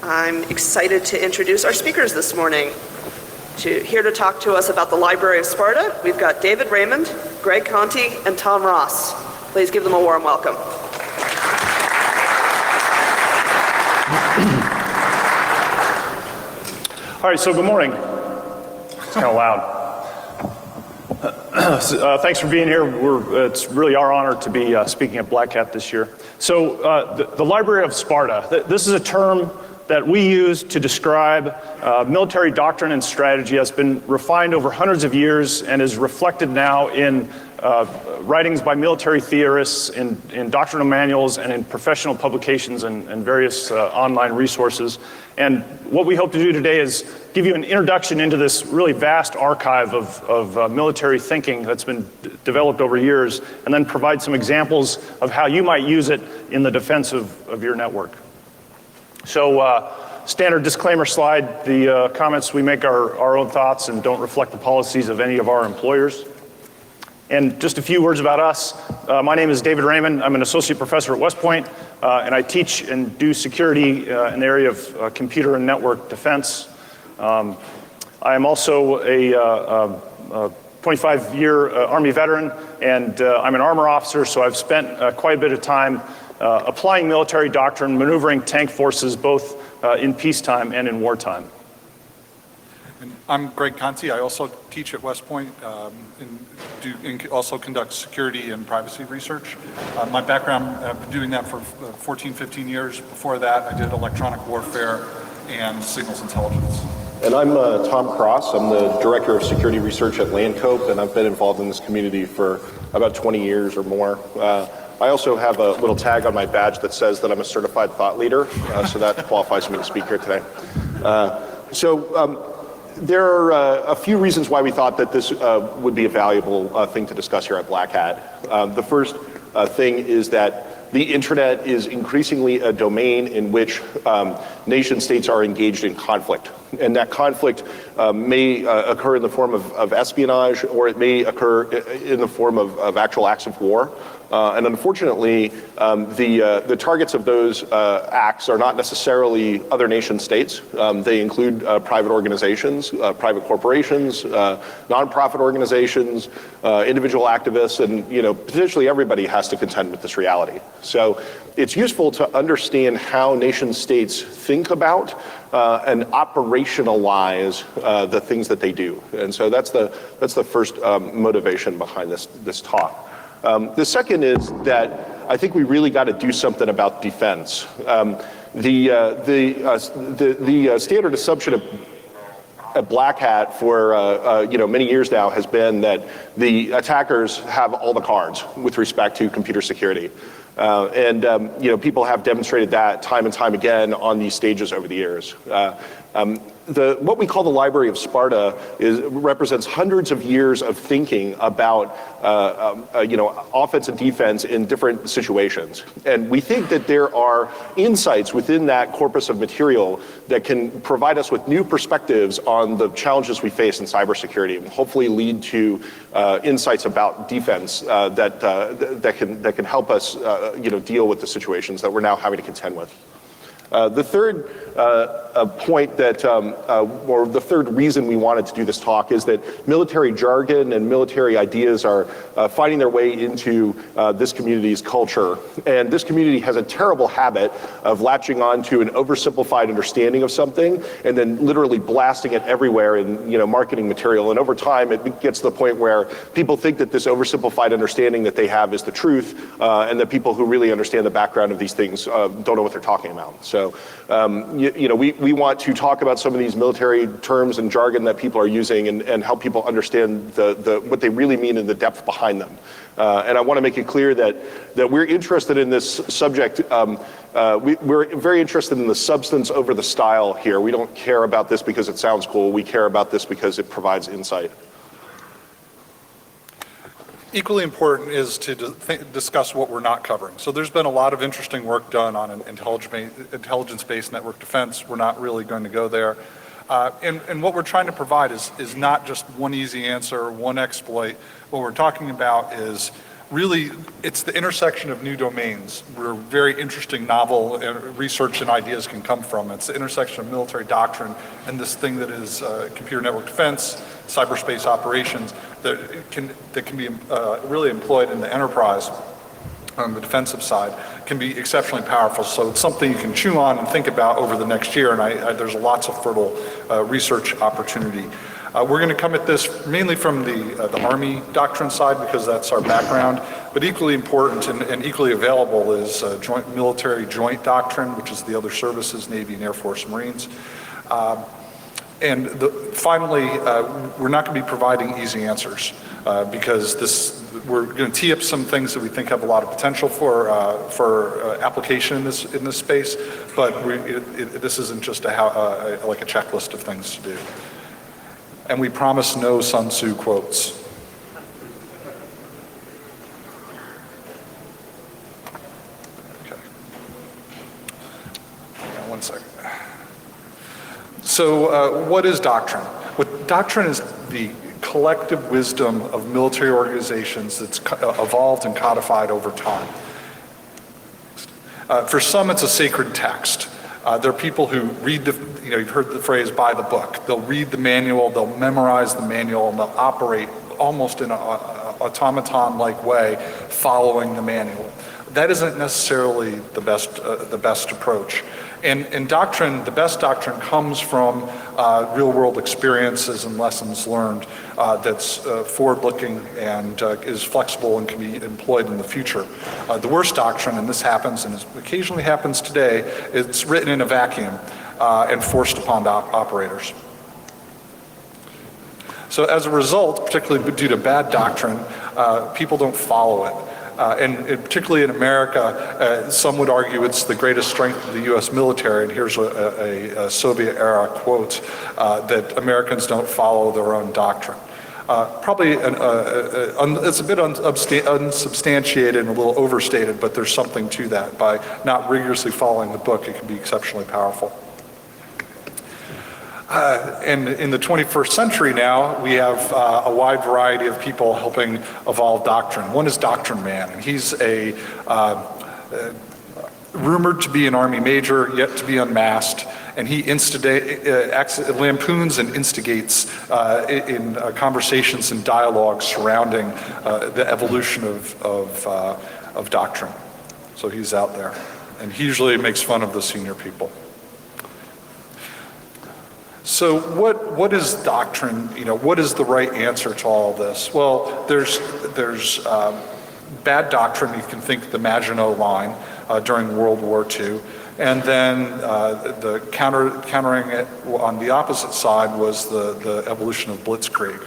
I'm excited to introduce our speakers this morning. Here to talk to us about the Library of Sparta, we've got David Raymond, Greg Conti, and Tom Ross. Please give them a warm welcome. All right, so good morning. It's kind of loud. Thanks for being here. It's really our honor to be speaking at Black Hat this year. So the Library of Sparta, this is a term that we use to describe military doctrine and strategy that's been refined over hundreds of years and is reflected now in writings by military theorists, in doctrinal manuals, and in professional publications and various online resources. And what we hope to do today is give you an introduction into this really vast archive of military thinking that's been developed over years, and then provide some examples of how you might use it in the defense of your network. So standard disclaimer slide, the comments we make are our own thoughts and don't reflect the policies of any of our employers. And just a few words about us. My name is David Raymond. I'm an associate professor at West Point, and I teach and do security in the area of computer and network defense. I am also a 25-year Army veteran, and I'm an armor officer, so I've spent quite a bit of time applying military doctrine, maneuvering tank forces both in peacetime and in wartime. And I'm Greg Conti. I also teach at West Point and also conduct security and privacy research. My background, I've been doing that for 14, 15 years. Before that, I did electronic warfare and signals intelligence. And I'm Tom Cross. I'm the Director of Security Research at Landcope, and I've been involved in this community for about 20 years or more. I also have a little tag on my badge that says that I'm a certified thought leader, so that qualifies me to speak here today. There are a few reasons why we thought that this would be a valuable thing to discuss here at Black Hat. The first thing is that the internet is increasingly a domain in which nation states are engaged in conflict. And that conflict may occur in the form of espionage, or it may occur in the form of actual acts of war. And unfortunately, the targets of those acts are not necessarily other nation states. They include private organizations, private corporations, nonprofit organizations, individual activists, and potentially everybody has to contend with this reality. So it's useful to understand how nation states think about and operationalize the things that they do. And so that's the first motivation behind this talk. The second is that I think we really got to do something about defense. The standard assumption at Black Hat for many years now has been that the attackers have all the cards with respect to computer security. People have demonstrated that time and time again on these stages over the years. What we call the Library of Sparta represents hundreds of years of thinking about offense and defense in different situations. And we think that there are insights within that corpus of material that can provide us with new perspectives on the challenges we face in cybersecurity, and hopefully lead to insights about defense that can help us deal with the situations that we're now having to contend with. The third point that, or the third reason we wanted to do this talk is that military jargon and military ideas are finding their way into this community's culture. And this community has a terrible habit of latching on to an oversimplified understanding of something and then literally blasting it everywhere in marketing material. And over time, it gets to the point where people think that this oversimplified understanding that they have is the truth, and that people who really understand the background of these things don't know what they're talking about. So, we want to talk about some of these military terms and jargon that people are using and help people understand what they really mean and the depth behind them. And I want to make it clear that we're interested in this subject. We're very interested in the substance over the style here. We don't care about this because it sounds cool. We care about this because it provides insight. Equally important is to discuss what we're not covering. So there's been a lot of interesting work done on intelligence-based network defense. We're not really going to go there. And what we're trying to provide is not just one easy answer, one exploit. What we're talking about is Really, it's the intersection of new domains where very interesting novel research and ideas can come from. It's the intersection of military doctrine and this thing that is computer network defense, cyberspace operations that can be really employed in the enterprise on the defensive side can be exceptionally powerful. So it's something you can chew on and think about over the next year, and there's lots of fertile research opportunity. We're going to come at this mainly from the Army doctrine side because that's our background, but equally important and equally available is military joint doctrine, which is the other services, Navy and Air Force, Marines. And finally, we're not going to be providing easy answers because we're going to tee up some things that we think have a lot of potential for application in this space, but this isn't just like a checklist of things to do. And we promise no Sun Tzu quotes. Okay. Hang on one second. So what is doctrine? Doctrine is the collective wisdom of military organizations that's evolved and codified over time. For some, it's a sacred text. There are people who read you've heard the phrase, buy the book. They'll read the manual, they'll memorize the manual, and they'll operate almost in an automaton-like way following the manual. That isn't necessarily the best approach. And doctrine, the best doctrine comes from real-world experiences and lessons learned that's forward-looking and is flexible and can be employed in the future. The worst doctrine, and this happens and occasionally happens today, it's written in a vacuum and forced upon operators. So as a result, particularly due to bad doctrine, people don't follow it. And particularly in America, some would argue it's the greatest strength of the US military, and here's a Soviet-era quote, that Americans don't follow their own doctrine. Probably, it's a bit unsubstantiated and a little overstated, but there's something to that. By not rigorously following the book, it can be exceptionally powerful. And in the 21st century now, we have a wide variety of people helping evolve doctrine. One is Doctrine Man, and he's rumored to be an Army major, yet to be unmasked, and he lampoons and instigates in conversations and dialogue surrounding the evolution of doctrine. So he's out there, and he usually makes fun of the senior people. So what is doctrine? What is the right answer to all of this? Well, there's bad doctrine. You can think the Maginot Line during World War II, and then the countering it on the opposite side was the evolution of Blitzkrieg.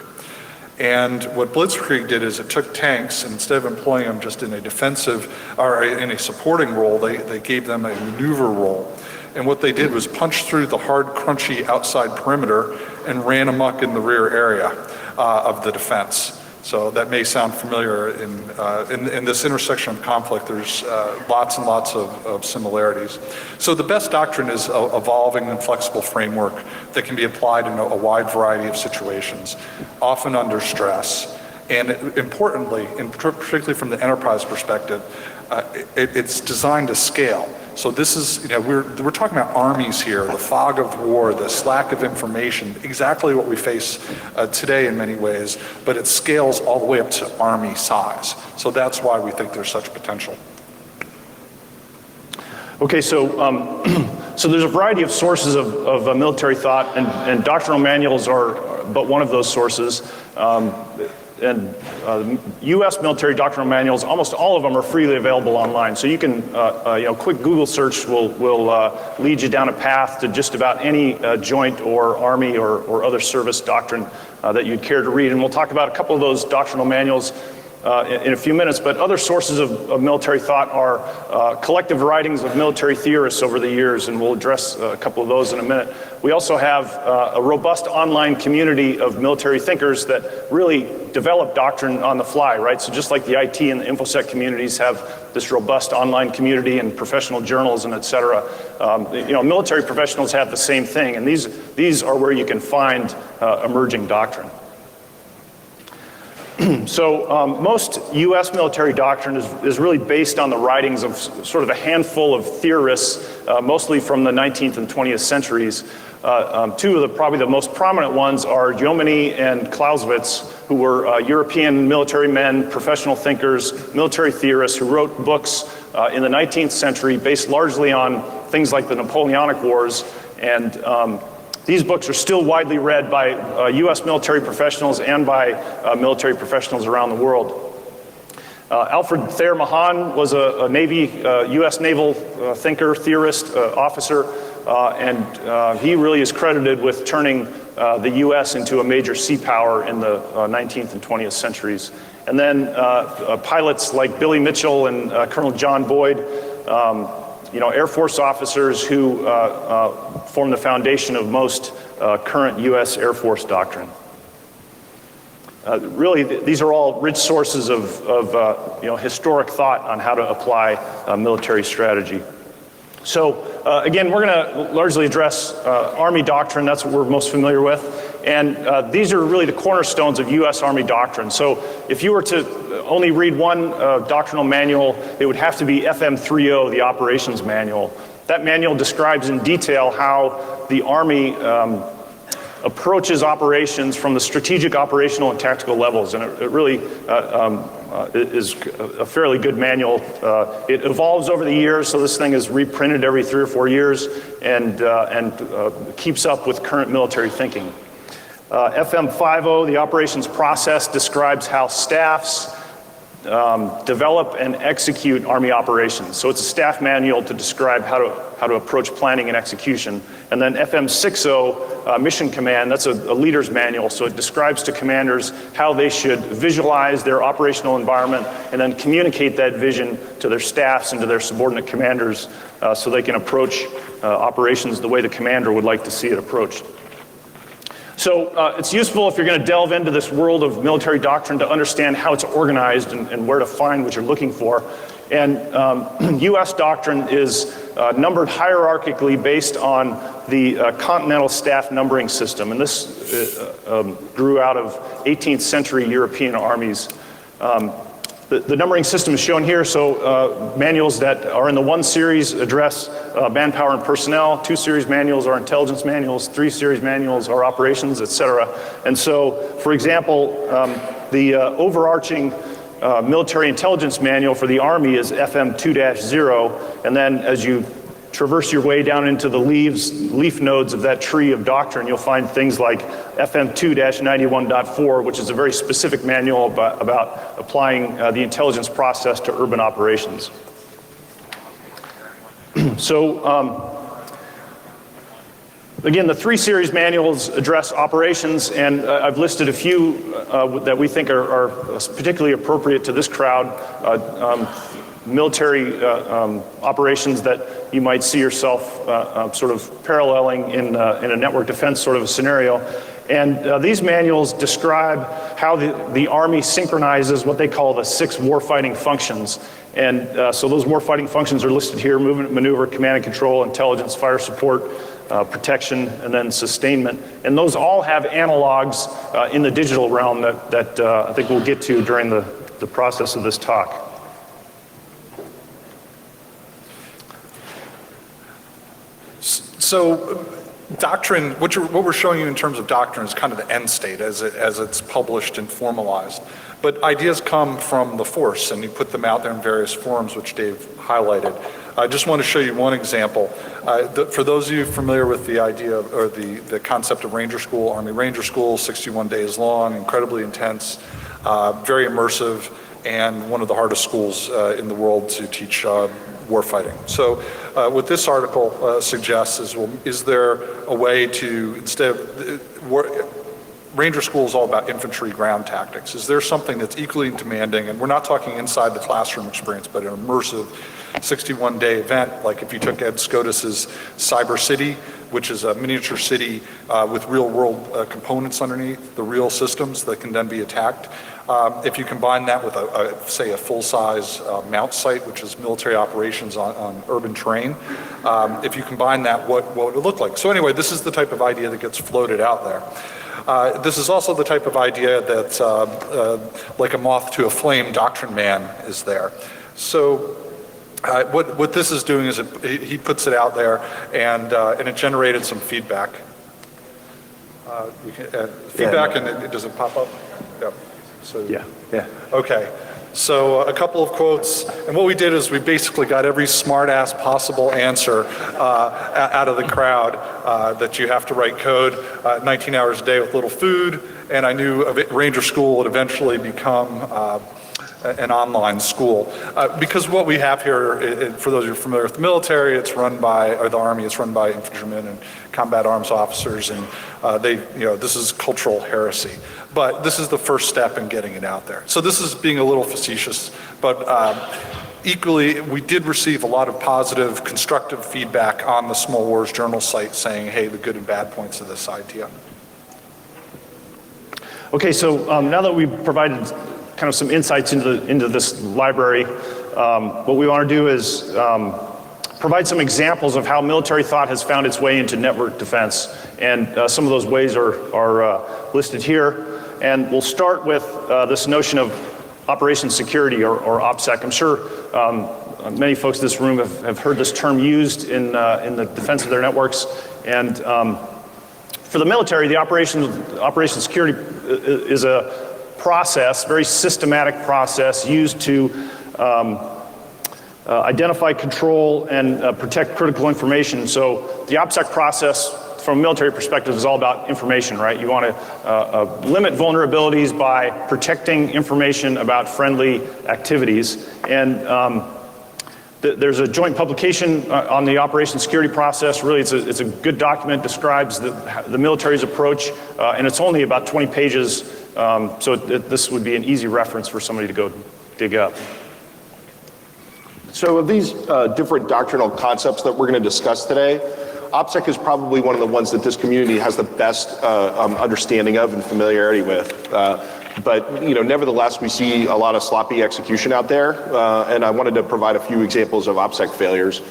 And what Blitzkrieg did is it took tanks, and instead of employing them just in a defensive or in a supporting role, they gave them a maneuver role. And what they did was punch through the hard, crunchy outside perimeter and ran amok in the rear area of the defense. So that may sound familiar in this intersection of conflict. There's lots and lots of similarities. So the best doctrine is an evolving and flexible framework that can be applied in a wide variety of situations, often under stress. And importantly, and particularly from the enterprise perspective, it's designed to scale. So this is, we're talking about armies here, the fog of war, this lack of information, exactly what we face today in many ways, but it scales all the way up to army size. So that's why we think there's such potential. Okay, so there's a variety of sources of military thought, and doctrinal manuals are but one of those sources. And U.S. military doctrinal manuals, almost all of them are freely available online. So you can, quick Google search will lead you down a path to just about any joint or Army or other service doctrine that you'd care to read. And we'll talk about a couple of those doctrinal manuals in a few minutes, but other sources of military thought are collective writings of military theorists over the years, and we'll address a couple of those in a minute. We also have a robust online community of military thinkers that really develop doctrine on the fly, right? So just like the IT and the InfoSec communities have this robust online community and professional journalism, et cetera, military professionals have the same thing, and these are where you can find emerging doctrine. Most US military doctrine is really based on the writings of sort of a handful of theorists, mostly from the 19th and 20th centuries. Two of probably the most prominent ones are Jomini and Clausewitz, who were European military men, professional thinkers, military theorists who wrote books in the 19th century based largely on things like the Napoleonic Wars. And these books are still widely read by US military professionals and by military professionals around the world. Alfred Thayer Mahan was a Navy, US naval thinker, theorist, officer, and he really is credited with turning the US into a major sea power in the 19th and 20th centuries. And then pilots like Billy Mitchell and Colonel John Boyd, Air Force officers who form the foundation of most current US Air Force doctrine. Really, these are all rich sources of historic thought on how to apply military strategy. So again, we're going to largely address Army doctrine. That's what we're most familiar with. And these are really the cornerstones of US Army doctrine. So if you were to only read one doctrinal manual, it would have to be FM 3.0, the operations manual. That manual describes in detail how the Army approaches operations from the strategic, operational, and tactical levels. And it really is a fairly good manual. It evolves over the years, so this thing is reprinted every 3 or 4 years and keeps up with current military thinking. FM 5.0, the operations process, describes how staffs develop and execute Army operations. So it's a staff manual to describe how to approach planning and execution. And then FM 6.0, mission command, that's a leader's manual. So it describes to commanders how they should visualize their operational environment and then communicate that vision to their staffs and to their subordinate commanders so they can approach operations the way the commander would like to see it approached. So it's useful if you're going to delve into this world of military doctrine to understand how it's organized and where to find what you're looking for. And US doctrine is numbered hierarchically based on the continental staff numbering system. And this grew out of 18th century European armies. The numbering system is shown here, so manuals that are in the 1 series address manpower and personnel, 2 series manuals are intelligence manuals, 3 series manuals are operations, etc. And so, for example, the overarching military intelligence manual for the Army is FM 2-0, and then as you traverse your way down into the leaf nodes of that tree of doctrine, you'll find things like FM 2-91.4, which is a very specific manual about applying the intelligence process to urban operations. So, again, the 3 series manuals address operations, and I've listed a few that we think are particularly appropriate to this crowd. Military operations that you might see yourself sort of paralleling in a network defense sort of a scenario. And these manuals describe how the Army synchronizes what they call the 6 warfighting functions. And so those warfighting functions are listed here: movement, maneuver, command and control, intelligence, fire support, protection, and then sustainment. And those all have analogs in the digital realm that I think we'll get to during the process of this talk. So doctrine, what we're showing you in terms of doctrine is kind of the end state as it's published and formalized. But ideas come from the force, and you put them out there in various forms, which Dave highlighted. I just want to show you one example. For those of you familiar with the idea or the concept of Ranger School, Army Ranger School, 61 days long, incredibly intense, very immersive, and one of the hardest schools in the world to teach warfighting. So what this article suggests is, well, is there a way to, instead of, Ranger School is all about infantry ground tactics. Is there something that's equally demanding, and we're not talking inside the classroom experience, but an immersive 61-day event, like if you took Ed Scotus's Cyber City, which is a miniature city with real-world components underneath, the real systems that can then be attacked. If you combine that with, say, a full-size mount site, which is military operations on urban terrain, if you combine that, what would it look like? So anyway, this is the type of idea that gets floated out there. This is also the type of idea that, like a moth to a flame, Doctrine Man is there. So what this is doing is he puts it out there, and it generated some feedback. Feedback, and does it pop up? Yep. So, Yeah. Okay. So a couple of quotes, and what we did is we basically got every smart-ass possible answer out of the crowd that you have to write code 19 hours a day with little food, and I knew Ranger School would eventually become an online school. Because what we have here, for those who are familiar with the military, it's run by, or the Army, it's run by infantrymen and combat arms officers, and this is cultural heresy. But this is the first step in getting it out there. So this is being a little facetious, but equally, we did receive a lot of positive, constructive feedback on the Small Wars Journal site saying, hey, the good and bad points of this idea. Okay, so now that we've provided kind of some insights into this library, what we want to do is provide some examples of how military thought has found its way into network defense. And some of those ways are listed here. And we'll start with this notion of operations security or OPSEC. I'm sure many folks in this room have heard this term used in the defense of their networks. And for the military, the operations security is a process, very systematic process used to identify, control, and protect critical information. So the OPSEC process, from a military perspective, is all about information, right? You want to limit vulnerabilities by protecting information about friendly activities. And there's a joint publication on the operations security process. Really, it's a good document, describes the military's approach, and it's only about 20 pages. So this would be an easy reference for somebody to go dig up. So of these different doctrinal concepts that we're going to discuss today, OPSEC is probably one of the ones that this community has the best understanding of and familiarity with. But nevertheless, we see a lot of sloppy execution out there, and I wanted to provide a few examples of OPSEC failures.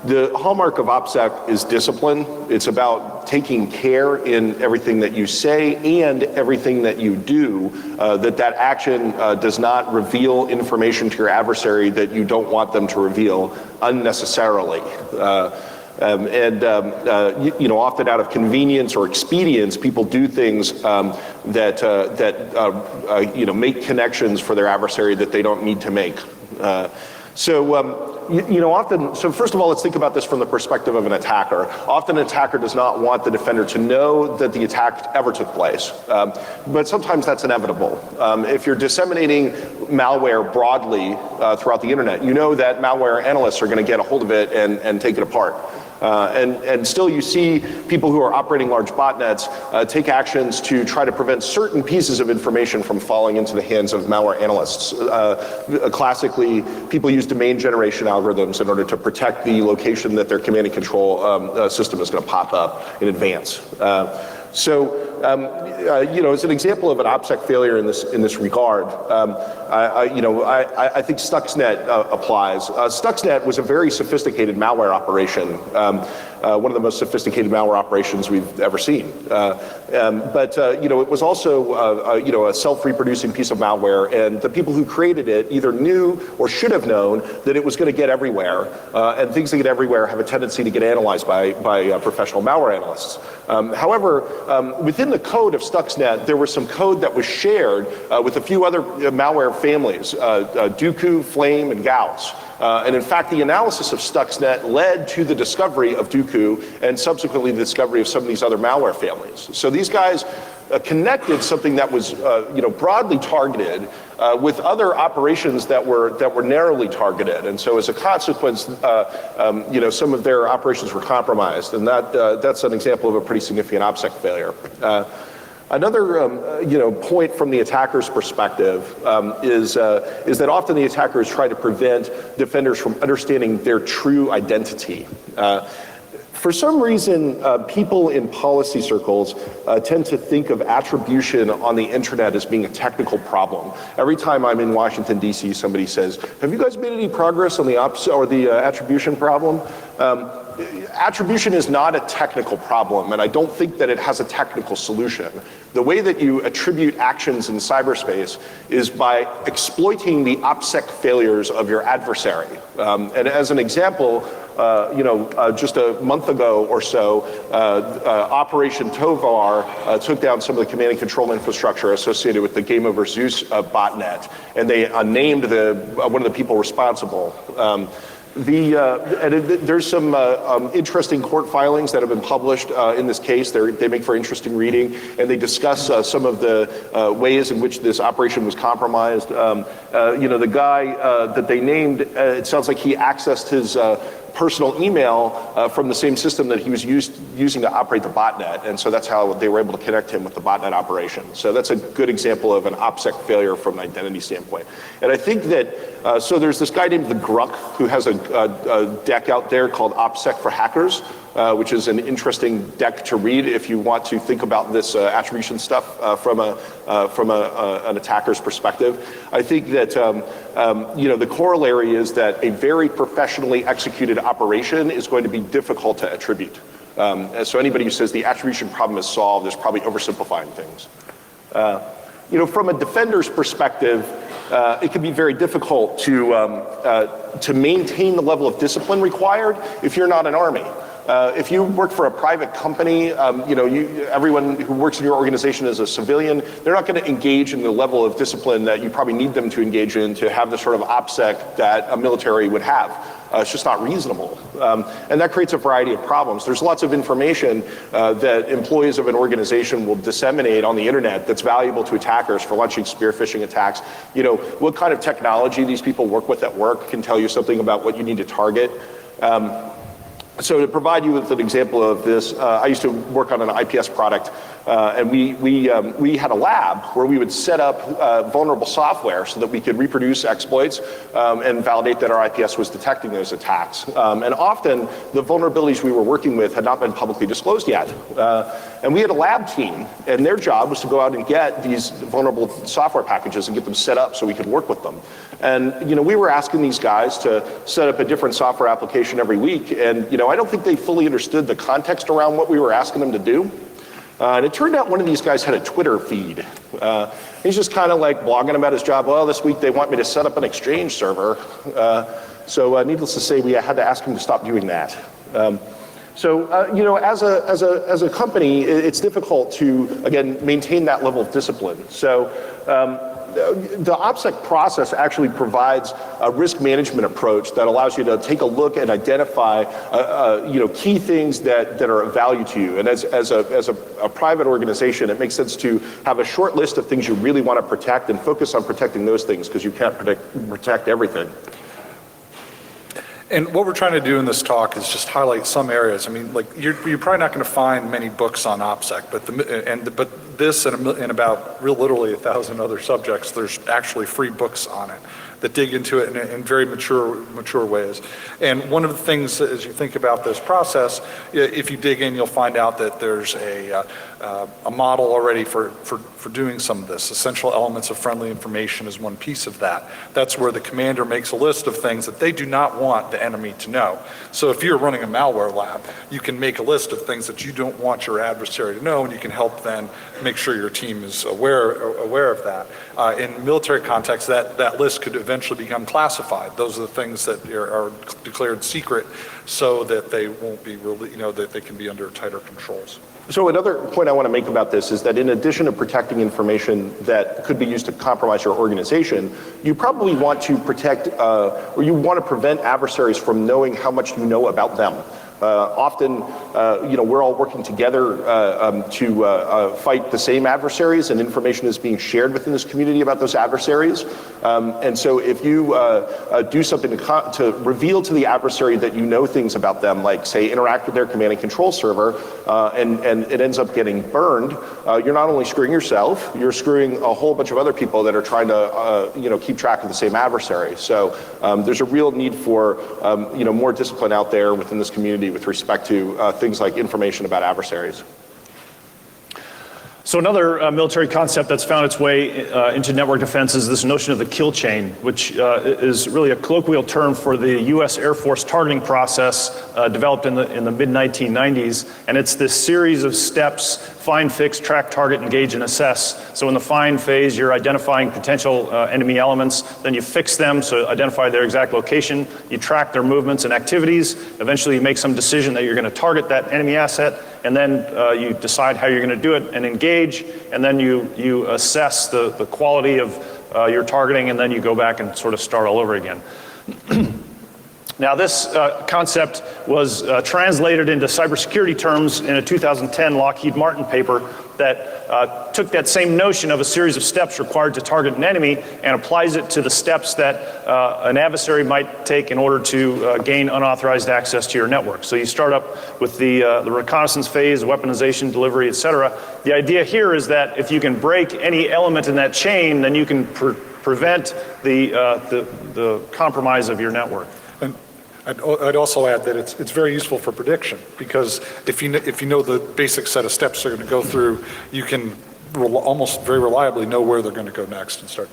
The hallmark of OPSEC is discipline. It's about taking care in everything that you say and everything that you do, that action does not reveal information to your adversary that you don't want them to reveal unnecessarily. Often out of convenience or expedience, people do things that make connections for their adversary that they don't need to make. So first of all, let's think about this from the perspective of an attacker. Often an attacker does not want the defender to know that the attack ever took place. But sometimes that's inevitable. If you're disseminating malware broadly throughout the internet, you know that malware analysts are going to get a hold of it and take it apart. And still you see people who are operating large botnets take actions to try to prevent certain pieces of information from falling into the hands of malware analysts. Classically, people use domain generation algorithms in order to protect the location that their command and control system is going to pop up in advance. As an example of an OPSEC failure in this regard, I think Stuxnet applies. Stuxnet was a very sophisticated malware operation, one of the most sophisticated malware operations we've ever seen. It was also a self-reproducing piece of malware, and the people who created it either knew or should have known that it was going to get everywhere, and things that get everywhere have a tendency to get analyzed by professional malware analysts. However, within the code of Stuxnet, there was some code that was shared with a few other malware families, Dooku, Flame, and Gauss. And in fact, the analysis of Stuxnet led to the discovery of Dooku and subsequently the discovery of some of these other malware families. So these guys connected something that was broadly targeted with other operations that were narrowly targeted, and so as a consequence, some of their operations were compromised, and that's an example of a pretty significant OPSEC failure. Another point from the attacker's perspective is that often the attackers try to prevent defenders from understanding their true identity. For some reason, people in policy circles tend to think of attribution on the internet as being a technical problem. Every time I'm in Washington, D.C., somebody says, have you guys made any progress on the attribution problem? Attribution is not a technical problem, and I don't think that it has a technical solution. The way that you attribute actions in cyberspace is by exploiting the Opsec failures of your adversary. And as an example, just a month ago or so, Operation Tovar took down some of the command and control infrastructure associated with the Game Over Zeus botnet, and they named one of the people responsible. There's some interesting court filings that have been published in this case. They make for interesting reading, and they discuss some of the ways in which this operation was compromised. The guy that they named, it sounds like he accessed his personal email from the same system that he was using to operate the botnet, and so that's how they were able to connect him with the botnet operation. So that's a good example of an Opsec failure from an identity standpoint. And I think that, so there's this guy named the Gruck who has a deck out there called Opsec for Hackers, which is an interesting deck to read if you want to think about this attribution stuff from an attacker's perspective. I think that the corollary is that a very professionally executed operation is going to be difficult to attribute. So anybody who says the attribution problem is solved is probably oversimplifying things. From a defender's perspective, it can be very difficult to maintain the level of discipline required if you're not an army. If you work for a private company, everyone who works in your organization is a civilian. They're not going to engage in the level of discipline that you probably need them to engage in to have the sort of OPSEC that a military would have. It's just not reasonable. And that creates a variety of problems. There's lots of information that employees of an organization will disseminate on the internet that's valuable to attackers for launching spear phishing attacks. What kind of technology these people work with at work can tell you something about what you need to target. So to provide you with an example of this, I used to work on an IPS product, and we had a lab where we would set up vulnerable software so that we could reproduce exploits and validate that our IPS was detecting those attacks. And often the vulnerabilities we were working with had not been publicly disclosed yet. And we had a lab team, and their job was to go out and get these vulnerable software packages and get them set up so we could work with them. And we were asking these guys to set up a different software application every week, and I don't think they fully understood the context around what we were asking them to do. And it turned out one of these guys had a Twitter feed. He's just kind of like blogging about his job. Well, this week they want me to set up an Exchange server. So needless to say, we had to ask him to stop doing that. As a company, it's difficult to, again, maintain that level of discipline. So the Opsec process actually provides a risk management approach that allows you to take a look and identify key things that are of value to you. And as a private organization, it makes sense to have a short list of things you really want to protect and focus on protecting those things because you can't protect everything. And what we're trying to do in this talk is just highlight some areas. I mean, like you're probably not going to find many books on OPSEC, but this and about literally 1,000 other subjects, there's actually free books on it that dig into it in very mature ways. And one of the things as you think about this process, if you dig in, you'll find out that there's a model already for doing some of this. Essential elements of friendly information is one piece of that. That's where the commander makes a list of things that they do not want the enemy to know. So if you're running a malware lab, you can make a list of things that you don't want your adversary to know, and you can help then make sure your team is aware of that. In military context, that list could eventually become classified. Those are the things that are declared secret so that they won't be really, that they can be under tighter controls. So another point I want to make about this is that in addition to protecting information that could be used to compromise your organization, you probably want to protect, or you want to prevent adversaries from knowing how much you know about them. Often, we're all working together to fight the same adversaries, and information is being shared within this community about those adversaries. And so if you do something to reveal to the adversary that you know things about them, like say interact with their command and control server, and it ends up getting burned, you're not only screwing yourself, you're screwing a whole bunch of other people that are trying to keep track of the same adversary. So there's a real need for more discipline out there within this community community with respect to things like information about adversaries. So another military concept that's found its way into network defense is this notion of the kill chain, which is really a colloquial term for the U.S. Air Force targeting process developed in the mid-1990s. And it's this series of steps: find, fix, track, target, engage, and assess. So in the find phase, you're identifying potential enemy elements. Then you fix them, so identify their exact location. You track their movements and activities. Eventually, you make some decision that you're going to target that enemy asset. And then you decide how you're going to do it and engage, and then you assess the quality of your targeting, and then you go back and sort of start all over again. Now this concept was translated into cybersecurity terms in a 2010 Lockheed Martin paper that took that same notion of a series of steps required to target an enemy and applies it to the steps that an adversary might take in order to gain unauthorized access to your network. So you start up with the reconnaissance phase, weaponization, delivery, et cetera. The idea here is that if you can break any element in that chain, then you can prevent the compromise of your network. And I'd also add that it's very useful for prediction, because if you know the basic set of steps they're going to go through, you can almost very reliably know where they're going to go next and start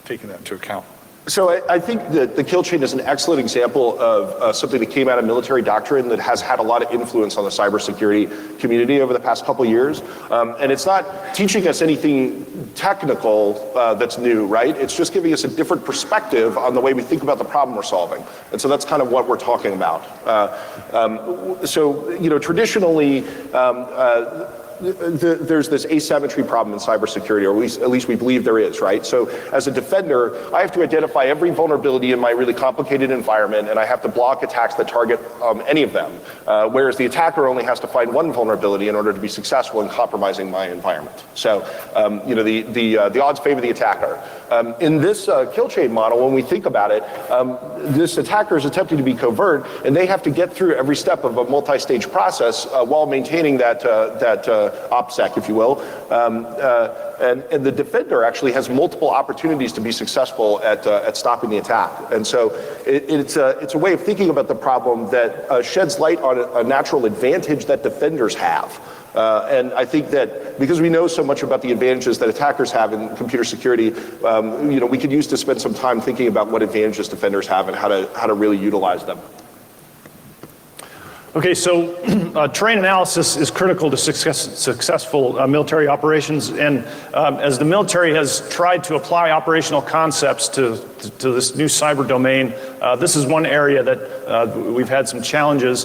taking that into account. So I think that the kill chain is an excellent example of something that came out of military doctrine that has had a lot of influence on the cybersecurity community over the past couple years. And it's not teaching us anything technical that's new, right? It's just giving us a different perspective on the way we think about the problem we're solving. And so that's kind of what we're talking about. So, you know, traditionally, there's this asymmetry problem in cybersecurity, or at least we believe there is, right? So as a defender, I have to identify every vulnerability in my really complicated environment, and I have to block attacks that target any of them, whereas the attacker only has to find one vulnerability in order to be successful in compromising my environment. So, you know, the odds favor the attacker. In this kill chain model, when we think about it, this attacker is attempting to be covert, and they have to get through every step of a multi-stage process while maintaining that Opsec, if you will. And the defender actually has multiple opportunities to be successful at stopping the attack. And so it's a way of thinking about the problem that sheds light on a natural advantage that defenders have. And I think that because we know so much about the advantages that attackers have in computer security, you know, we could use to spend some time thinking about what advantages defenders have and how to really utilize them. Okay, so terrain analysis is critical to successful military operations, and as the military has tried to apply operational concepts to this new cyber domain, this is one area that we've had some challenges.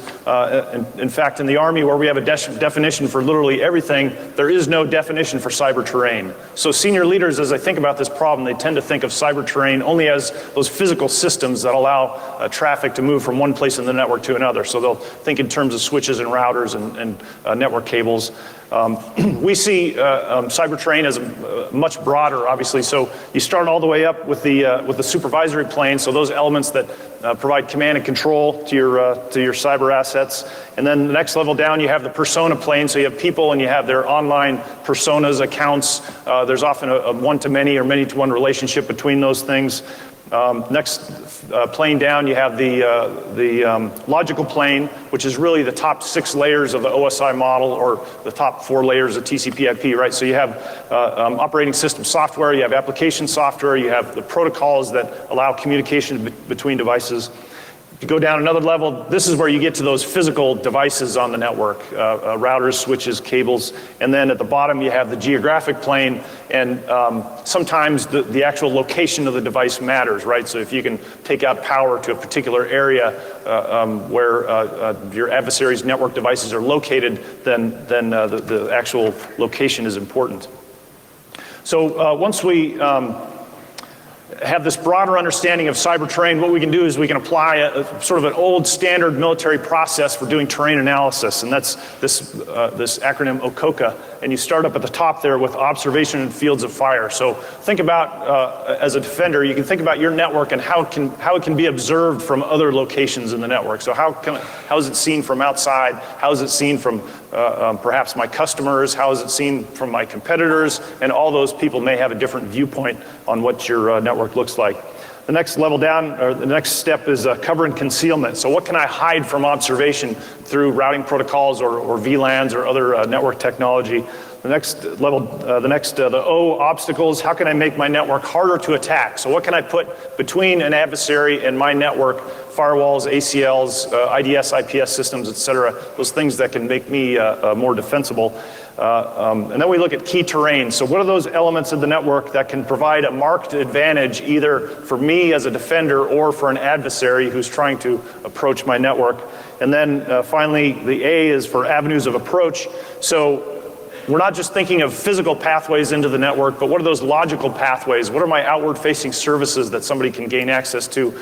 In fact, in the Army, where we have a definition for literally everything, there is no definition for cyber terrain. So senior leaders, as they think about this problem, they tend to think of cyber terrain only as those physical systems that allow traffic to move from one place in the network to another. So they'll think in terms of switches and routers and network cables. We see cyber terrain as much broader, obviously. So you start all the way up with the supervisory plane, so those elements that provide command and control to your cyber assets. And then the next level down, you have the persona plane, so you have people and you have their online personas, accounts. There's often a one-to-many or many-to-one relationship between those things. Next plane down, you have the logical plane, which is really the top 6 layers of the OSI model, or the top 4 layers of TCP/IP, right? So you have operating system software, you have application software, you have the protocols that allow communication between devices. You go down another level, this is where you get to those physical devices on the network, routers, switches, cables, and then at the bottom you have the geographic plane, and sometimes the actual location of the device matters, right? So if you can take out power to a particular area where your adversary's network devices are located, then the actual location is important. So once we have this broader understanding of cyber terrain, what we can do is we can apply a sort of an old standard military process for doing terrain analysis, and that's this acronym OCOCA. And you start up at the top there with observation and fields of fire. So think about, as a defender, you can think about your network and how it can be observed from other locations in the network. So how is it seen from outside? How is it seen from perhaps my customers? How is it seen from my competitors? And all those people may have a different viewpoint on what your network looks like. The next level down, or the next step is cover and concealment. So what can I hide from observation through routing protocols or VLANs or other network technology? The next level, the O, obstacles. How can I make my network harder to attack? So what can I put between an adversary and my network? Firewalls, ACLs, IDS, IPS systems, et cetera. Those things that can make me more defensible. And then we look at key terrain. So what are those elements of the network that can provide a marked advantage either for me as a defender or for an adversary who's trying to approach my network? And then finally, the A is for avenues of approach. So we're not just thinking of physical pathways into the network, but what are those logical pathways? What are my outward-facing services that somebody can gain access to?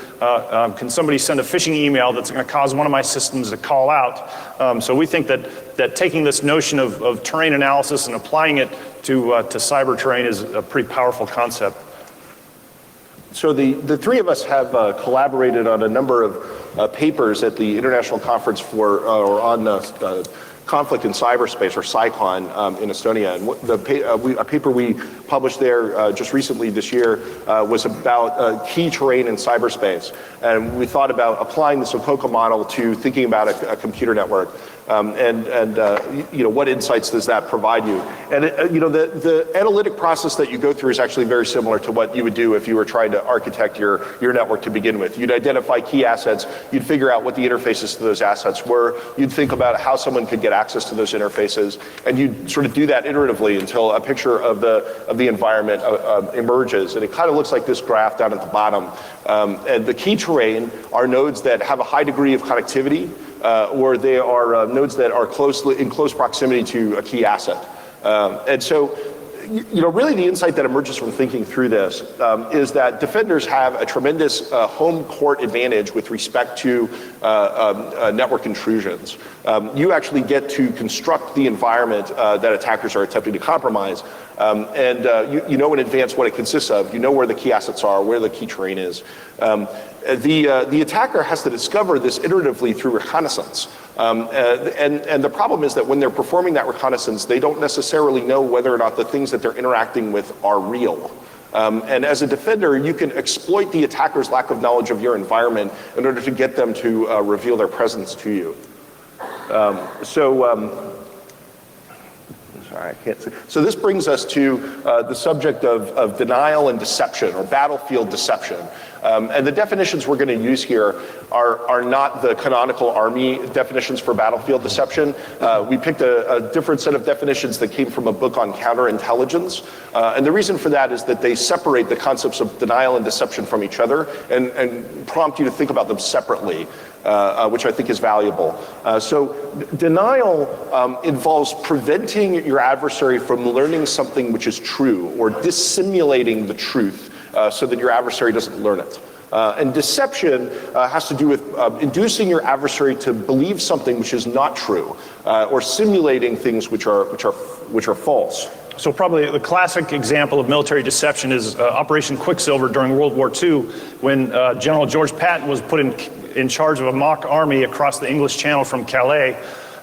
Can somebody send a phishing email that's going to cause one of my systems to call out? So we think that taking this notion of terrain analysis and applying it to cyber terrain is a pretty powerful concept. So the three of us have collaborated on a number of papers at the International Conference for or on Conflict in Cyberspace, or CyCon, in Estonia. And a paper we published there just recently this year was about key terrain in cyberspace. And we thought about applying the Sococa model to thinking about a computer network. What insights does that provide you? And the analytic process that you go through is actually very similar to what you would do if you were trying to architect your network to begin with. You'd identify key assets, you'd figure out what the interfaces to those assets were, you'd think about how someone could get access to those interfaces, and you'd sort of do that iteratively until a picture of the environment emerges. And it kind of looks like this graph down at the bottom. And the key terrain are nodes that have a high degree of connectivity, or they are nodes that are in close proximity to a key asset. And so, really the insight that emerges from thinking through this is that defenders have a tremendous home court advantage with respect to network intrusions. You actually get to construct the environment that attackers are attempting to compromise. You know in advance what it consists of. You know where the key assets are, where the key terrain is. The attacker has to discover this iteratively through reconnaissance. And the problem is that when they're performing that reconnaissance, they don't necessarily know whether or not the things that they're interacting with are real. And as a defender, you can exploit the attacker's lack of knowledge of your environment in order to get them to reveal their presence to you. Sorry, I can't see. So this brings us to the subject of denial and deception, or battlefield deception. And the definitions we're going to use here are not the canonical Army definitions for battlefield deception. We picked a different set of definitions that came from a book on counterintelligence. And the reason for that is that they separate the concepts of denial and deception from each other and prompt you to think about them separately. Which I think is valuable. So denial involves preventing your adversary from learning something which is true, or dissimulating the truth so that your adversary doesn't learn it. And deception has to do with inducing your adversary to believe something which is not true, or simulating things which are false. So probably the classic example of military deception is Operation Quicksilver during World War II, when General George Patton was put in charge of a mock army across the English Channel from Calais.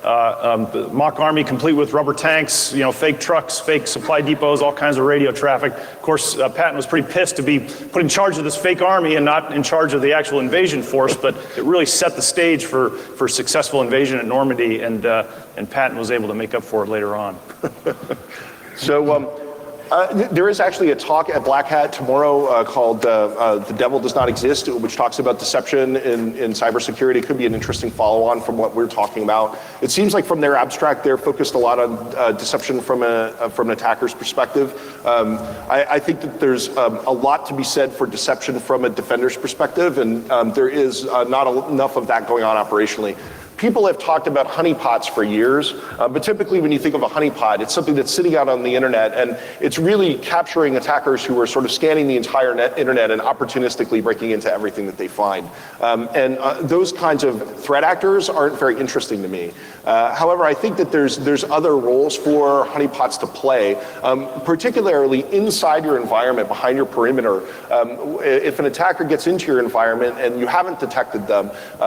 The mock army complete with rubber tanks, fake trucks, fake supply depots, all kinds of radio traffic. Of course, Patton was pretty pissed to be put in charge of this fake army and not in charge of the actual invasion force, but it really set the stage for successful invasion at Normandy, and Patton was able to make up for it later on. So there is actually a talk at Black Hat tomorrow called The Devil Does Not Exist, which talks about deception in cybersecurity. It could be an interesting follow-on from what we're talking about. It seems like from their abstract, they're focused a lot on deception from an attacker's perspective. I think that there's a lot to be said for deception from a defender's perspective, and there is not enough of that going on operationally. People have talked about honeypots for years, but typically when you think of a honeypot, it's something that's sitting out on the internet, and it's really capturing attackers who are sort of scanning the entire internet and opportunistically breaking into everything that they find. Those kinds of threat actors aren't very interesting to me. However, I think that there's other roles for honeypots to play, particularly inside your environment, behind your perimeter. If an attacker gets into your environment and you haven't detected them,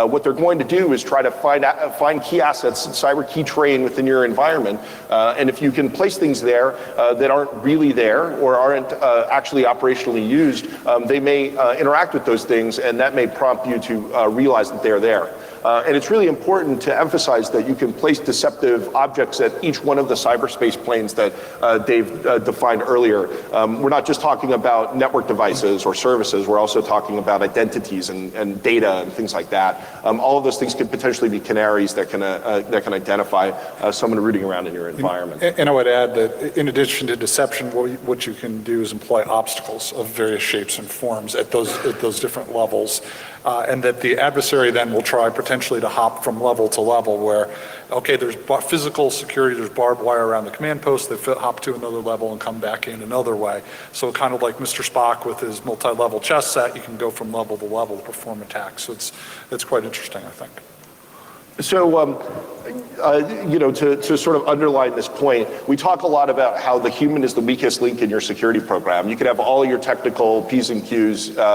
what they're going to do is try to find find key assets, cyber key terrain within your environment. And if you can place things there that aren't really there or aren't actually operationally used, they may interact with those things, and that may prompt you to realize that they're there. And it's really important to emphasize that you can place deceptive objects at each one of the cyberspace planes that Dave defined earlier. We're not just talking about network devices or services, we're also talking about identities and data and things like that. All of those things could potentially be canaries that can identify someone rooting around in your environment. And I would add that in addition to deception, what you can do is employ obstacles of various shapes and forms at those different levels. And that the adversary then will try potentially to hop from level to level where, okay, there's physical security, there's barbed wire around the command post, they hop to another level and come back in another way. So kind of like Mr. Spock with his multi-level chess set, you can go from level to level to perform attacks. So it's quite interesting, I think. So, to sort of underline this point, we talk a lot about how the human is the weakest link in your security program. You could have all your technical P's and Q's, lined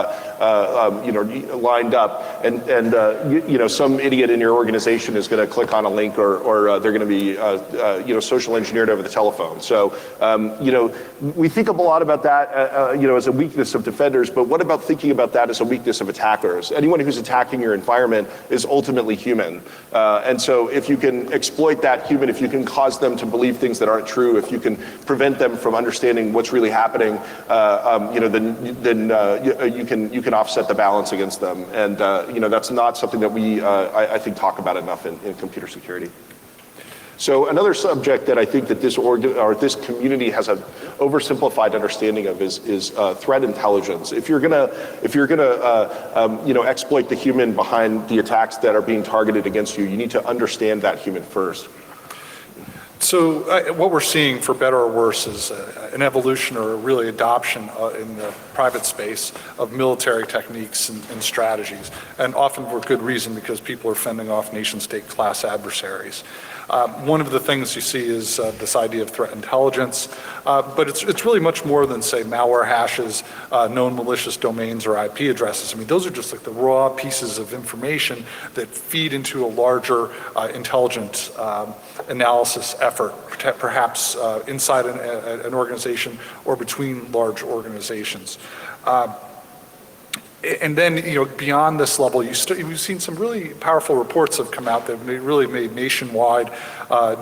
up, and some idiot in your organization is going to click on a link, or they're going to be, social engineered over the telephone. So, we think a lot about that, as a weakness of defenders. But what about thinking about that as a weakness of attackers? Anyone who's attacking your environment is ultimately human. And so if you can exploit that human, if you can cause them to believe things that aren't true, if you can prevent them from understanding what's really happening, then you can offset the balance against them. And that's not something that we I think talk about enough in computer security. So another subject that I think that this community has an oversimplified understanding of is threat intelligence. If you're gonna exploit the human behind the attacks that are being targeted against you, you need to understand that human first. So what we're seeing, for better or worse, is an evolution or really adoption in the private space of military techniques and strategies, and often for good reason, because people are fending off nation-state class adversaries. One of the things you see is this idea of threat intelligence, but it's really much more than, say, malware hashes, known malicious domains, or IP addresses. I mean, those are just like the raw pieces of information that feed into a larger intelligence analysis effort, perhaps inside an organization or between large organizations. And then, beyond this level, we've seen some really powerful reports have come out that really made nationwide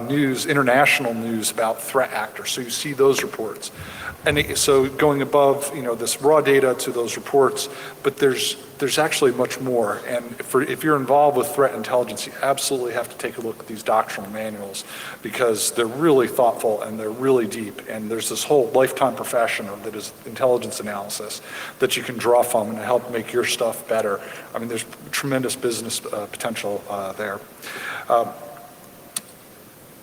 news, international news about threat actors. So you see those reports. And so going above, this raw data to those reports, but there's actually much more. And if you're involved with threat intelligence, you absolutely have to take a look at these doctrinal manuals, because they're really thoughtful and they're really deep. And there's this whole lifetime profession that is intelligence analysis that you can draw from and help make your stuff better. I mean, there's tremendous business potential there.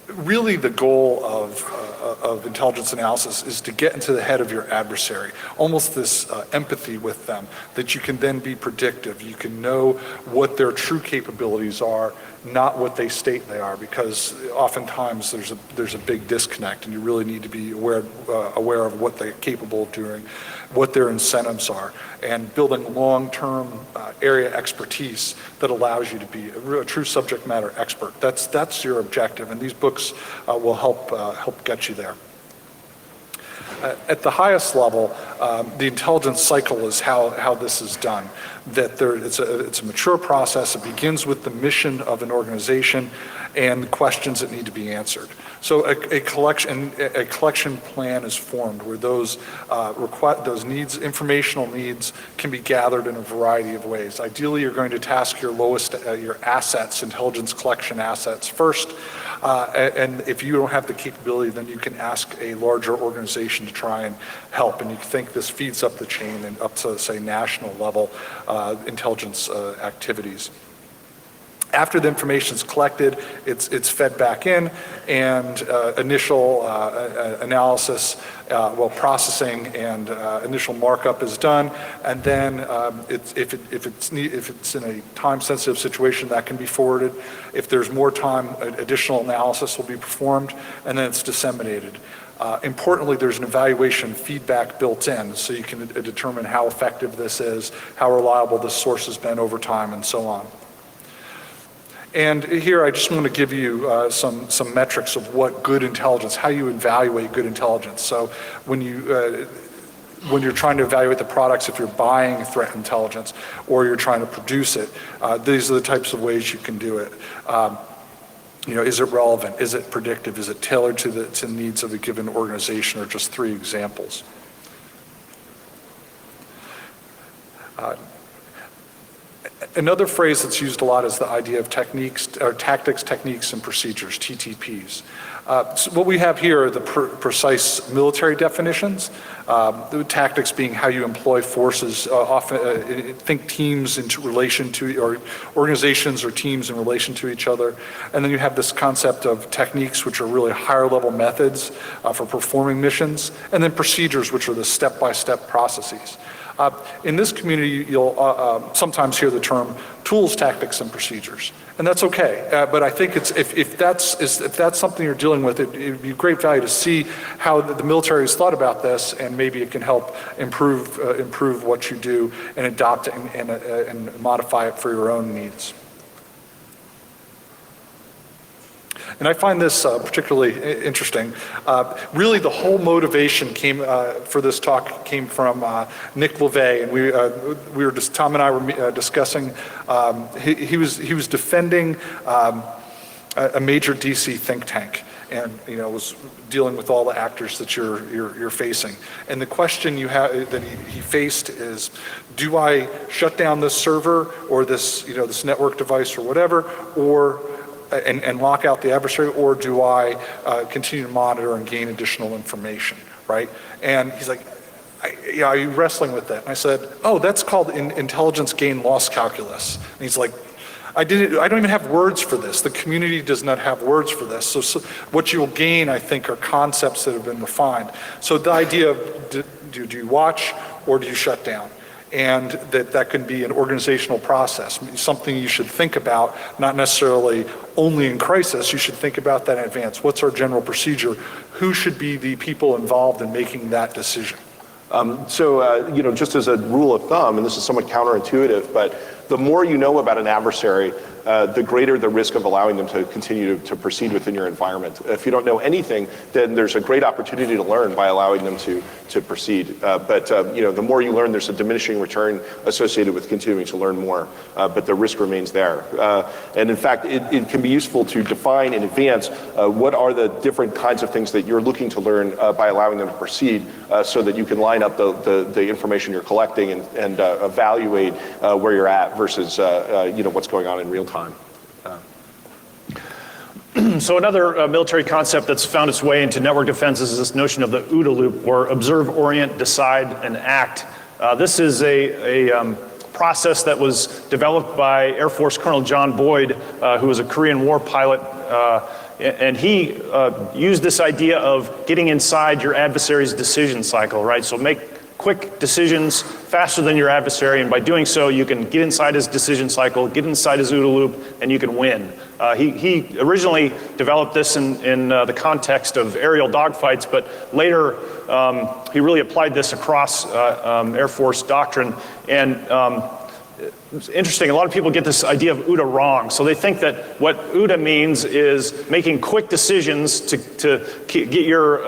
Really, the goal of intelligence analysis is to get into the head of your adversary, almost this empathy with them, that you can then be predictive. You can know what their true capabilities are, not what they state they are, because oftentimes there's a big disconnect, and you really need to be aware of what they're capable of doing, what their incentives are, and building long-term area expertise that allows you to be a true subject matter expert. That's your objective, and these books will help get you there. At the highest level, the intelligence cycle is how this is done. That it's a mature process. It begins with the mission of an organization and questions that need to be answered. So a collection plan is formed where those informational needs can be gathered in a variety of ways. Ideally, you're going to task your assets, intelligence collection assets first. And if you don't have the capability, then you can ask a larger organization to try and help. And you think this feeds up the chain and up to, say, national level intelligence activities. After the information is collected, it's fed back in, and initial analysis, processing and initial markup is done, and then if it's in a time-sensitive situation, that can be forwarded. If there's more time, additional analysis will be performed, and then it's disseminated. Importantly, there's an evaluation feedback built in, so you can determine how effective this is, how reliable this source has been over time, and so on. And here I just want to give you some metrics of what good intelligence, how you evaluate good intelligence. So when you're trying to evaluate the products, if you're buying threat intelligence or you're trying to produce it, these are the types of ways you can do it. Is it relevant? Is it predictive? Is it tailored to the needs of a given organization? Or just 3 examples. Another phrase that's used a lot is the idea of tactics, techniques, and procedures, TTPs. So what we have here are the precise military definitions, the tactics being how you employ forces, often think teams in relation to, or organizations or teams in relation to each other. And then you have this concept of techniques, which are really higher level methods for performing missions, and then procedures, which are the step-by-step processes. In this community, you'll sometimes hear the term tools, tactics, and procedures, and that's okay. But I think if that's something you're dealing with, it'd be great value to see how the military has thought about this, and maybe it can help improve what you do and adopt it and modify it for your own needs. And I find this particularly interesting. Really, the whole motivation for this talk came from Nick LeVay, and Tom and I were discussing. He was defending a major DC think tank, and was dealing with all the actors that you're facing. And the question that he faced is, do I shut down this server or this this network device or whatever, or and lock out the adversary, or do I continue to monitor and gain additional information, right? And he's like, are you wrestling with that? And I said, oh, that's called intelligence gain loss calculus. And he's like, I don't even have words for this. The community does not have words for this. So what you'll gain, I think, are concepts that have been refined. So the idea of do you watch or do you shut down? And that can be an organizational process, something you should think about, not necessarily only in crisis. You should think about that in advance. What's our general procedure? Who should be the people involved in making that decision? Just as a rule of thumb, and this is somewhat counterintuitive, but the more you know about an adversary, the greater the risk of allowing them to continue to proceed within your environment. If you don't know anything, then there's a great opportunity to learn by allowing them to proceed. The more you learn, there's a diminishing return associated with continuing to learn more, but the risk remains there. And in fact, it can be useful to define in advance what are the different kinds of things that you're looking to learn by allowing them to proceed, so that you can line up the information you're collecting and evaluate where you're at versus what's going on in real time. So another military concept that's found its way into network defense is this notion of the OODA loop, or observe, orient, decide, and act. This is a process that was developed by Air Force Colonel John Boyd, who was a Korean War pilot, and he used this idea of getting inside your adversary's decision cycle, right? So make quick decisions faster than your adversary, and by doing so, you can get inside his decision cycle, get inside his OODA loop, and you can win. He originally developed this in the context of aerial dogfights, but later he really applied this across Air Force doctrine. And it's interesting, a lot of people get this idea of OODA wrong. So they think that what OODA means is making quick decisions to get your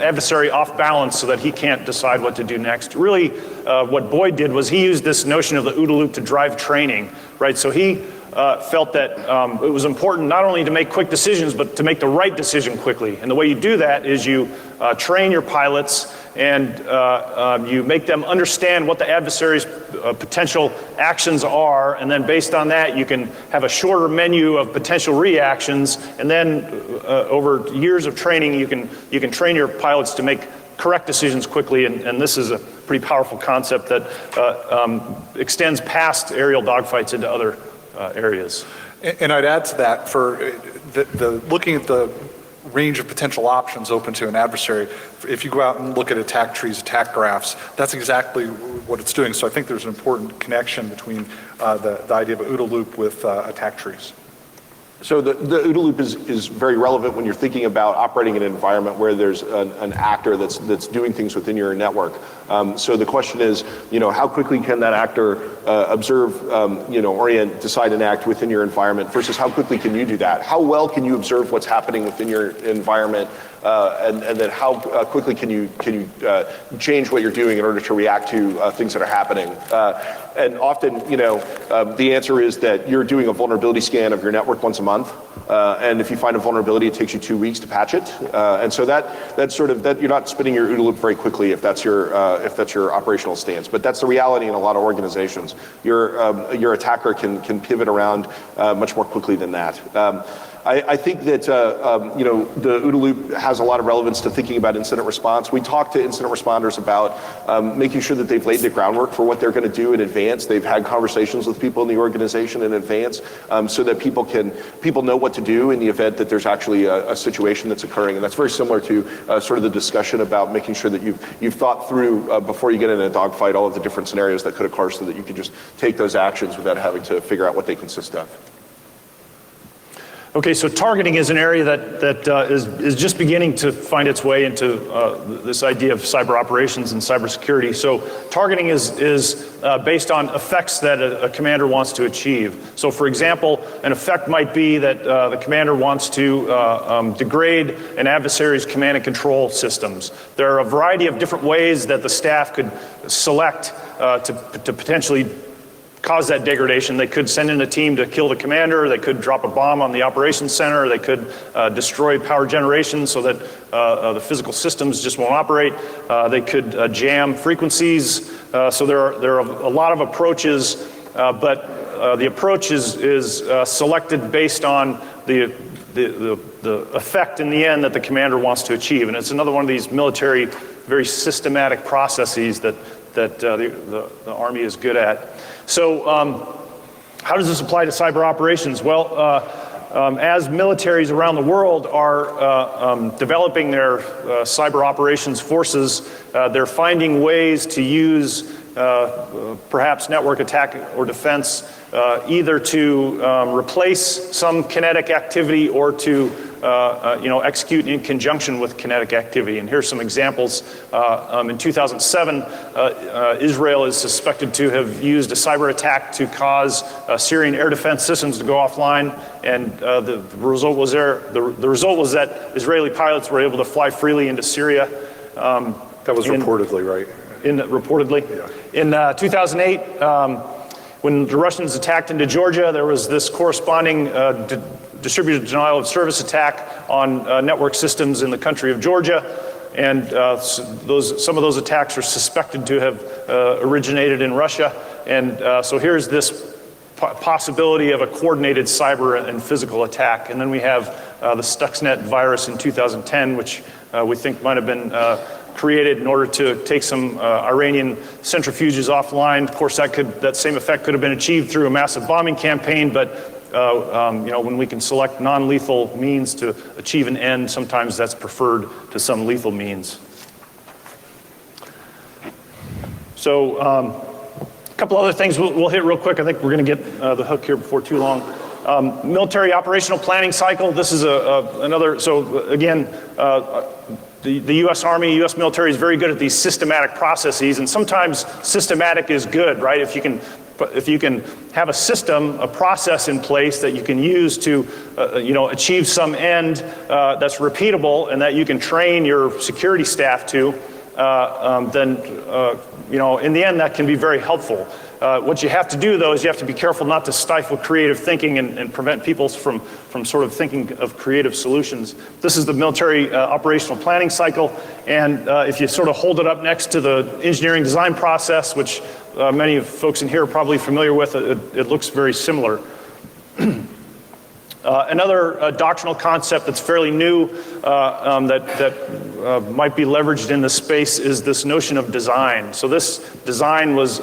adversary off balance so that he can't decide what to do next. Really, what Boyd did was he used this notion of the OODA loop to drive training, right? So he felt that it was important not only to make quick decisions, but to make the right decision quickly. And the way you do that is you train your pilots, and you make them understand what the adversary's potential actions are, and then based on that you can have a shorter menu of potential reactions, and then over years of training you can train your pilots to make correct decisions quickly, and this is a pretty powerful concept that extends past aerial dogfights into other areas. And I'd add to that, for looking at the range of potential options open to an adversary, if you go out and look at attack trees, attack graphs, that's exactly what it's doing. So I think there's an important connection between the idea of an OODA loop with attack trees. So the OODA loop is very relevant when you're thinking about operating in an environment where there's an actor that's doing things within your network. So the question is, how quickly can that actor observe, orient, decide, and act within your environment versus how quickly can you do that? How well can you observe what's happening within your environment, and then how quickly can you change what you're doing in order to react to things that are happening? And often, the answer is that you're doing a vulnerability scan of your network once a month, and if you find a vulnerability, it takes you 2 weeks to patch it. And so that's sort of that you're not spinning your OODA loop very quickly if that's your operational stance. But that's the reality in a lot of organizations. Your attacker can pivot around much more quickly than that. I think that the OODA loop has a lot of relevance to thinking about incident response. We talk to incident responders about making sure that they've laid the groundwork for what they're going to do in advance. They've had conversations with people in the organization in advance, so that people know what to do in the event that there's actually a situation that's occurring. And that's very similar to sort of the discussion about making sure that you've thought through before you get in a dogfight all of the different scenarios that could occur, so that you can just take those actions without having to figure out what they consist of. Okay, so targeting is an area that is just beginning to find its way into this idea of cyber operations and cybersecurity. So targeting is based on effects that a commander wants to achieve. So for example, an effect might be that the commander wants to degrade an adversary's command and control systems. There are a variety of different ways that the staff could select to potentially cause that degradation. They could send in a team to kill the commander, they could drop a bomb on the operations center, they could destroy power generation so that the physical systems just won't operate, they could jam frequencies. So there are a lot of approaches, but the approach is selected based on the effect in the end that the commander wants to achieve. And it's another one of these military, very systematic processes that the Army is good at. So how does this apply to cyber operations? Well, as militaries around the world are developing their cyber operations forces, they're finding ways to use perhaps network attack or defense either to replace some kinetic activity or to execute in conjunction with kinetic activity. And here's some examples. In 2007, Israel is suspected to have used a cyber attack to cause Syrian air defense systems to go offline. And the result was that Israeli pilots were able to fly freely into Syria. That was reportedly, right? Reportedly. Yeah. In 2008, when the Russians attacked into Georgia, there was this corresponding distributed denial of service attack on network systems in the country of Georgia. And some of those attacks are suspected to have originated in Russia. And so here's this possibility of a coordinated cyber and physical attack. And then we have the Stuxnet virus in 2010, which we think might have been created in order to take some Iranian centrifuges offline. Of course, that same effect could have been achieved through a massive bombing campaign, but when we can select non-lethal means to achieve an end, sometimes that's preferred to some lethal means. So a couple other things we'll hit real quick. I think we're going to get the hook here before too long. Military operational planning cycle. This is another, so again, the U.S. Army, U.S. military is very good at these systematic processes, and sometimes systematic is good, right? If you can have a system, a process in place that you can use to, achieve some end that's repeatable and that you can train your security staff to, then in the end that can be very helpful. What you have to do, though, is you have to be careful not to stifle creative thinking and prevent people from sort of thinking of creative solutions. This is the military operational planning cycle, and if you sort of hold it up next to the engineering design process, which many of folks in here are probably familiar with, it looks very similar. Another doctrinal concept that's fairly new that might be leveraged in this space is this notion of design. So this design was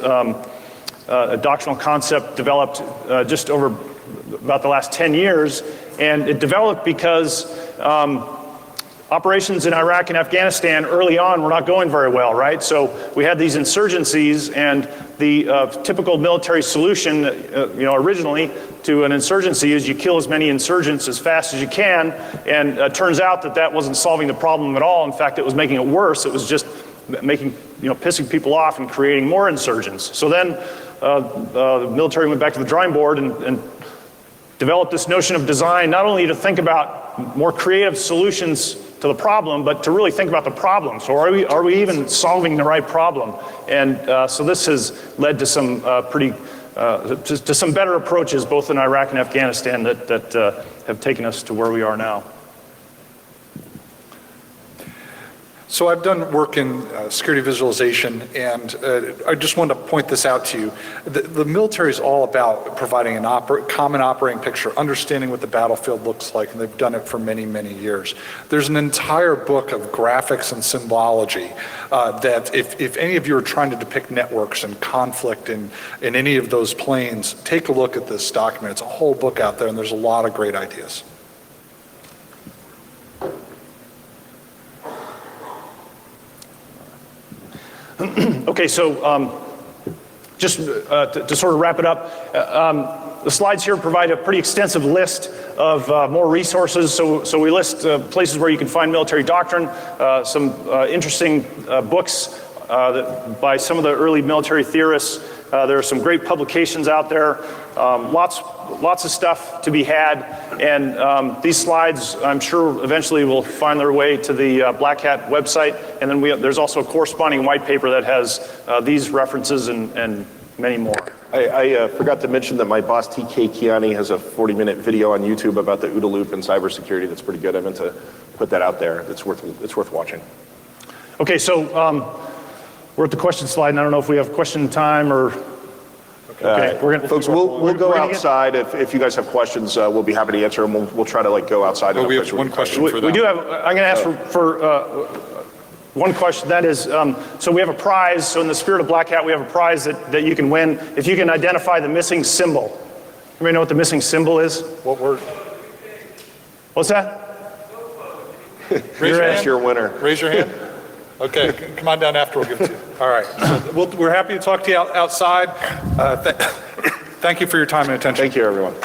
a doctrinal concept developed just over about the last 10 years, and it developed because Operations in Iraq and Afghanistan early on were not going very well, right? So we had these insurgencies, and the typical military solution, originally to an insurgency is you kill as many insurgents as fast as you can, and it turns out that that wasn't solving the problem at all. In fact, it was making it worse. It was just pissing people off and creating more insurgents. So then the military went back to the drawing board and developed this notion of design, not only to think about more creative solutions to the problem, but to really think about the problem. So are we even solving the right problem? And so this has led to some to some better approaches, both in Iraq and Afghanistan, that have taken us to where we are now. So I've done work in security visualization, and I just wanted to point this out to you. The military is all about providing a common operating picture, understanding what the battlefield looks like, and they've done it for many, many years. There's an entire book of graphics and symbology that if any of you are trying to depict networks and conflict in any of those planes, take a look at this document. It's a whole book out there, and there's a lot of great ideas. Okay, so just to sort of wrap it up, the slides here provide a pretty extensive list of more resources. So we list places where you can find military doctrine, some interesting books by some of the early military theorists. There are some great publications out there, lots of stuff to be had, and these slides I'm sure eventually will find their way to the Black Hat website, and then there's also a corresponding white paper that has these references and many more. I forgot to mention that my boss TK Kiani has a 40-minute video on YouTube about the OODA loop and cybersecurity that's pretty good. I meant to put that out there. It's worth watching. Okay, so we're at the question slide, and I don't know if we have question time or. Okay, folks, we'll go outside. If you guys have questions, we'll be happy to answer them. We'll try to go outside. Well, we have one question for them. We do have. I'm going to ask for one question. That is, so we have a prize. So in the spirit of Black Hat, we have a prize that you can win if you can identify the missing symbol. Anybody know what the missing symbol is? What word? What's that? Raise your hand. Your winner. Raise your hand. Okay, come on down after, we'll give it to you. All right, so we're happy to talk to you outside. Thank you for your time and attention. Thank you, everyone.